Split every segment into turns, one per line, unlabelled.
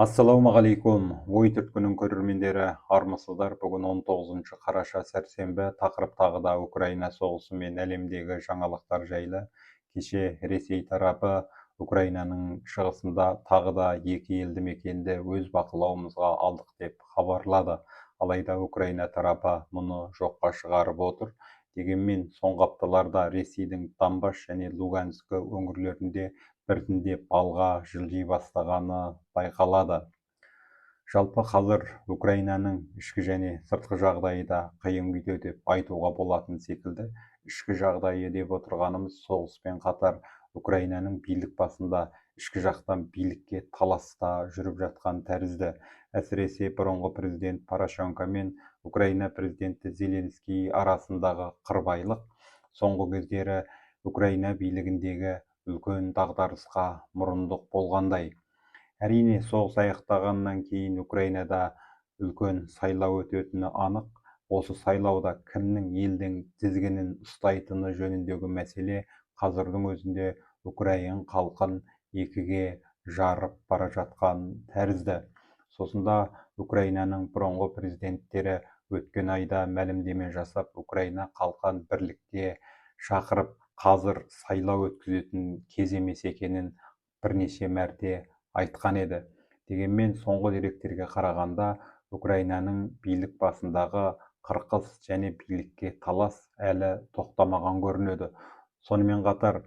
Ассалаумағалейкум, ой түрткінің көрермендері, армысыздар. Бүгін 19 қараша сәрсенбі, тақырып тағы да Украина соғысы мен әлемдегі жаңалықтар жайлы. Кеше Ресей тарапы Украинаның шығысында тағы да екі елді мекенді өз бақылауымызға алдық деп хабарлады. Алайда Украина тарапы мұны жоққа шығарып отыр. Дегенмен соңғы апталарда Ресейдің Донбасс және Луганск өңірлерінде біртіндеп алға жылжи бастағаны байқалады. Жалпы қазір Украинаның ішкі және сыртқы жағдайы да қиын күйде деп айтуға болатын секілді. Ішкі жағдайы деп отырғанымыз соғыспен қатар Украинаның билік басында ішкі жақтан билікке таласта жүріп жатқан тәрізді. Әсіресе бұрынғы президент Порошенко мен Украина президенті Зеленский арасындағы қырбайлық соңғы кездері Украина билігіндегі үлкен дағдарысқа мұрындық болғандай. Әрине, соғыс аяқтағаннан кейін Украинада үлкен сайлау өтетіні анық. Осы сайлауда кімнің елдің тізгінін ұстайтыны жөніндегі мәселе қазірдің өзінде Украин халқын екіге жарып бара жатқан тәрізді. Сосында Украинаның бұрынғы президенттері өткен айда мәлімдеме жасап, Украина халқын бірлікке шақырып, қазір сайлау өткізетін кез емес екенін бірнеше мәрте айтқан еді. Дегенмен соңғы деректерге қарағанда Украинаның билік басындағы қырқыс және билікке талас әлі тоқтамаған көрінеді. Сонымен қатар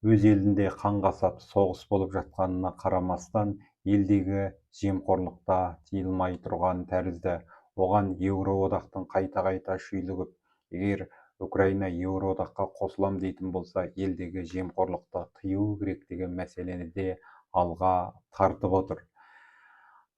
өз елінде қан қасап соғыс болып жатқанына қарамастан елдегі жемқорлықта тиылмай тұрған тәрізді. Оған Еуроодақтың қайта шүйлігіп, егер Украина Еуроодаққа қосылам дейтін болса, елдегі жемқорлықты тыю керек деген мәселені де алға тартып отыр.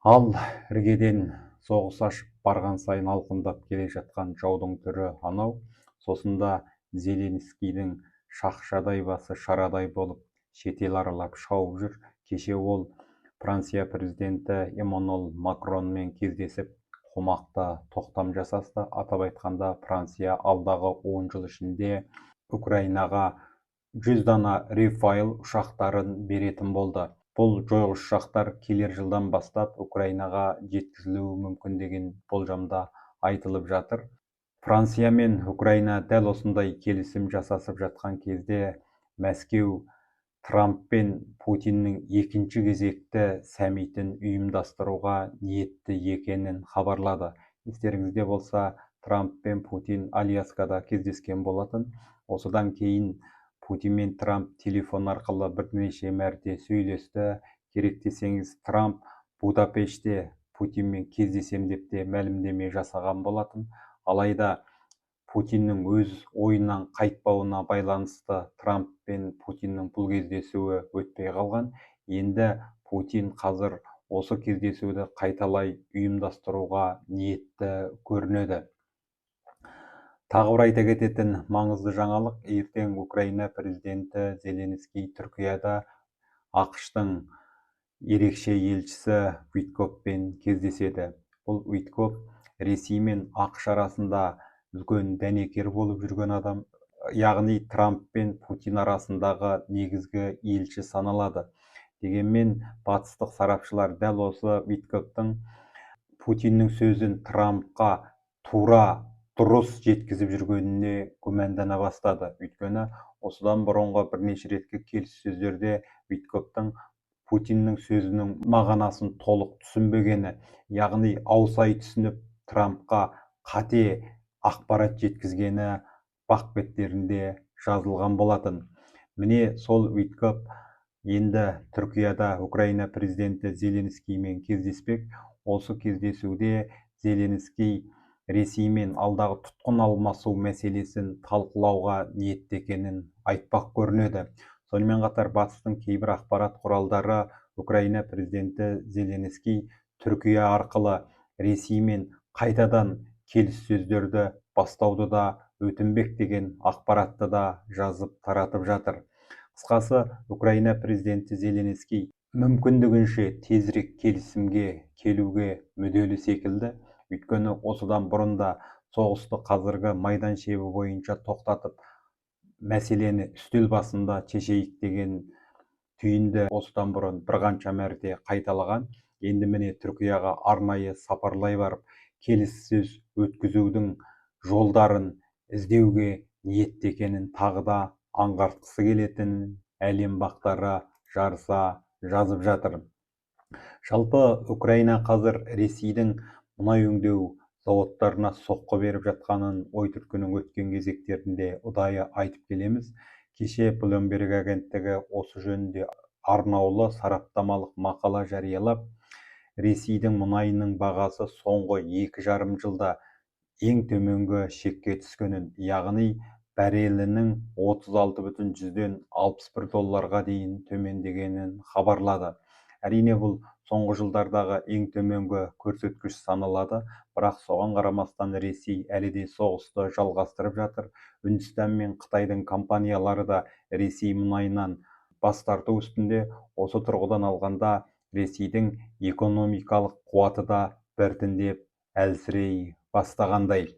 Ал іргеден соғыс ашып барған сайын алқындап келе жатқан жаудың түрі анау. Сосында Зеленскийдің шақшадай басы шарадай болып шетел аралап шауып жүр. Кеше ол Франция президенті Эммануэль Макронмен кездесіп, қомақты тоқтам жасасты. Атап айтқанда, Франция алдағы 10 жыл ішінде Украинаға 100 дана Рафаэль ұшақтарын беретін болды. Бұл жойғыш ұшақтар келер жылдан бастап Украинаға жеткізілуі мүмкін деген болжамда айтылып жатыр. Франция мен Украина дәл осындай келісім жасасып жатқан кезде Мәскеу Трамп пен Путиннің екінші кезекті саммитін ұйымдастыруға ниетті екенін хабарлады. Естеріңізде болса, Трамп пен Путин Аляскада кездескен болатын. Осыдан кейін Путин мен Трамп телефон арқылы бірнеше мәрте сөйлесті. Керек десеңіз, Трамп Будапештте Путинмен кездесем деп те мәлімдеме жасаған болатын. Алайда Путиннің өз ойынан қайтпауына байланысты Трамп пен Путиннің бұл кездесуі өтпей қалған. Енді Путин қазір осы кездесуді қайталай ұйымдастыруға ниетті көрінеді. Тағы бір айта кететін маңызды жаңалық, ертең Украина президенті Зеленский Түркияда ақш-тың ерекше елшісі Уиткоппен кездеседі. Бұл Уиткоп Ресей мен ақш арасында үлкен дәнекер болып жүрген адам, яғни Трамп пен Путин арасындағы негізгі елші саналады. Дегенмен батыстық сарапшылар дәл осы Уиткоптың Путиннің сөзін Трампқа тура дұрыс жеткізіп жүргеніне күмәндана бастады. Өйткені осыдан бұрынғы бірнеше реткі келіссөздерде Уиткоптың Путиннің сөзінің мағынасын толық түсінбегені, яғни аусай түсініп Трампқа қате ақпарат жеткізгені бақ беттерінде жазылған болатын. Міне сол Уиткоп енді Түркияда Украина президенті Зеленскиймен кездеспек. Осы кездесуде Зеленский Ресеймен алдағы тұтқын алмасу мәселесін талқылауға ниетті екенін айтпақ көрінеді. Сонымен қатар батыстың кейбір ақпарат құралдары Украина президенті Зеленский Түркия арқылы Ресеймен қайтадан келіссөздерді бастауды да өтінбек деген ақпаратты да жазып таратып жатыр. Қысқасы, Украина президенті Зеленский мүмкіндігінше тезірек келісімге келуге мүдделі секілді. Өйткені осыдан бұрын да соғысты қазіргі майдан шебі бойынша тоқтатып, мәселені үстел басында шешейік деген түйінді осыдан бұрын бірқанша мәрте қайталаған. енді міне Түркияға арнайы сапарлай барып келіссөз өткізудің жолдарын іздеуге ниетті екенін тағы да аңғартқысы келетінін әлем бақтары жарыса жазып жатыр. Жалпы Украина қазір Ресейдің мұнай өңдеу зауыттарына соққы беріп жатқанын ой түркінің өткен кезектерінде ұдайы айтып келеміз. Кеше Bloomberg агенттігі осы жөнінде арнаулы сараптамалық мақала жариялап, Ресейдің мұнайының бағасы соңғы 2,5 жылда ең төменгі шекке түскенін, яғни баррелінің 36,61 долларға дейін төмендегенін хабарлады. Әрине бұл соңғы жылдардағы ең төменгі көрсеткіш саналады, бірақ соған қарамастан Ресей әлі де соғысты жалғастырып жатыр. Үндістан мен Қытайдың компаниялары да Ресей мұнайынан бас тарту үстінде. Осы тұрғыдан алғанда Ресейдің экономикалық қуаты да біртіндеп әлсірей бастағандай.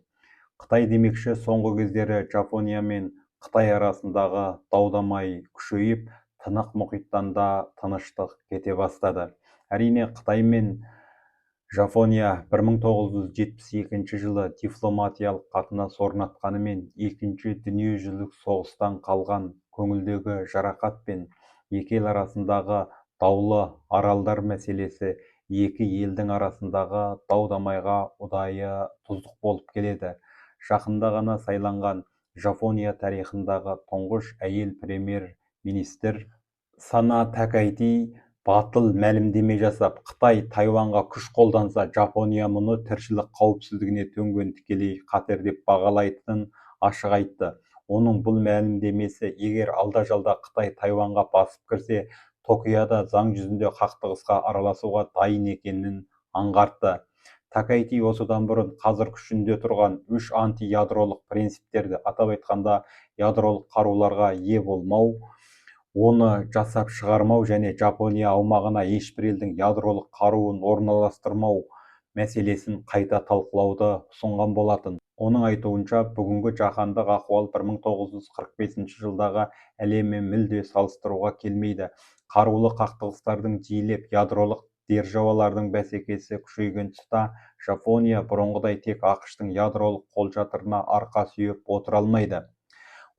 Қытай демекші, соңғы кездері Жапония мен Қытай арасындағы дау-дамай күшейіп, Тынық мұхиттан да тыныштық кете бастады. Әрине, Қытай мен Жапония 1972 жылы дипломатиялық қатынас орнатқанымен, екінші дүниежүзілік соғыстан қалған көңілдегі жарақат пен екі ел арасындағы даулы аралдар мәселесі екі елдің арасындағы дау-дамайға ұдайы тұздық болып келеді. Жақында ғана сайланған Жапония тарихындағы тұңғыш әйел премьер-министр Сана Такайти батыл мәлімдеме жасап, Қытай Тайванға күш қолданса, Жапония мұны тіршілік қауіпсіздігіне төнген тікелей қатер деп бағалайтынын ашық айтты. Оның бұл мәлімдемесі, егер алда-жалда Қытай Тайванға басып кірсе, Токиода заң жүзінде қақтығысқа араласуға дайын екенін аңғартты. Такайти осыдан бұрын қазір күшінде тұрған 3 антиядролық принциптерді, атап айтқанда ядролық қаруларға ие болмау, оны жасап шығармау және Жапония аумағына ешбір елдің ядролық қаруын орналастырмау мәселесін қайта талқылауды ұсынған болатын. Оның айтуынша, бүгінгі жаһандық ахуал 1945 жылдағы әлеммен мүлде салыстыруға келмейді. Қарулы қақтығыстардың жиілеп, ядролық державалардың бәсекесі күшейген тұста, Жапония бұрынғыдай тек ақш-тың ядролық қолшатырына арқа сүйеп отыра алмайды.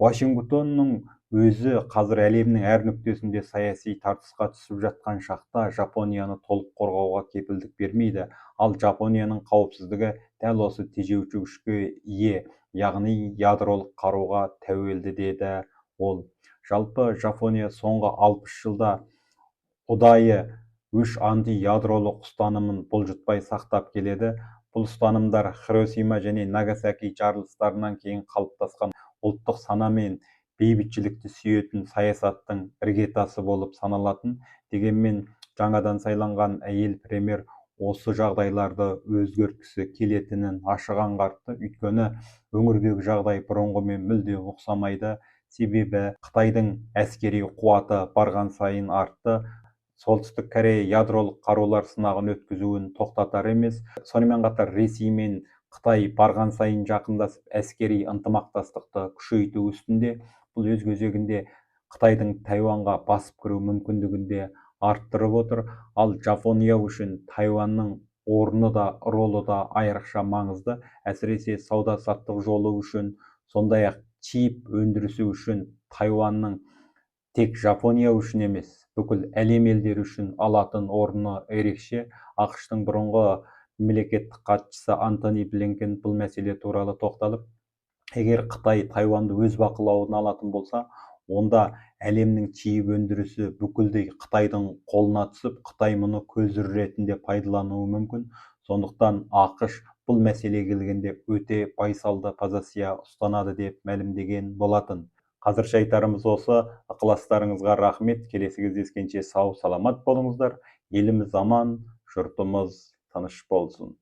Вашингтонның өзі қазір әлемнің әр нүктесінде саяси тартысқа түсіп жатқан шақта Жапонияны толық қорғауға кепілдік бермейді. Ал Жапонияның қауіпсіздігі дәл осы тежеуші күшке ие, яғни ядролық қаруға тәуелді, деді ол. Жалпы Жапония соңғы 60 жылда ұдайы 3 антиядролық ұстанымын бұлжытпай сақтап келеді. Бұл ұстанымдар Хиросима және Нагасаки жарылыстарынан кейін қалыптасқан ұлттық сана мен бейбітшілікті сүйетін саясаттың іргетасы болып саналатын. Дегенмен жаңадан сайланған әйел премьер осы жағдайларды өзгерткісі келетінін ашық аңғартты. Өйткені өңірдегі жағдай бұрынғымен мүлде ұқсамайды. Себебі Қытайдың әскери қуаты барған сайын артты. Солтүстік Корея ядролық қарулар сынағын өткізуін тоқтатар емес. Сонымен қатар Ресей мен Қытай барған сайын жақындасып, әскери ынтымақтастықты күшейту үстінде. Бұл өз кезегінде Қытайдың Тайванға басып кіру мүмкіндігінде арттырып отыр. Ал Жапония үшін Тайванның орны да, ролы да айрықша маңызды. Әсіресе сауда-саттық жолы үшін, сондай-ақ чип өндірісі үшін Тайванның тек Жапония үшін емес, бүкіл әлем елдері үшін алатын орны ерекше. ақш-тың бұрынғы мемлекеттік хатшысы Антони Блинкен бұл мәселе туралы тоқталып, егер Қытай Тайванды өз бақылауына алатын болса, онда әлемнің чип өндірісі бүкілдей Қытайдың қолына түсіп, Қытай мұны көзір ретінде пайдалануы мүмкін. Сондықтан ақш бұл мәселеге келгенде өте байсалды позиция ұстанады деп мәлімдеген болатын. Қазірше айтарымыз осы. Ықыластарыңызға рахмет. Келесі кездескенше сау, саламат болыңыздар. Еліміз аман, жұртымыз тыныш болсын.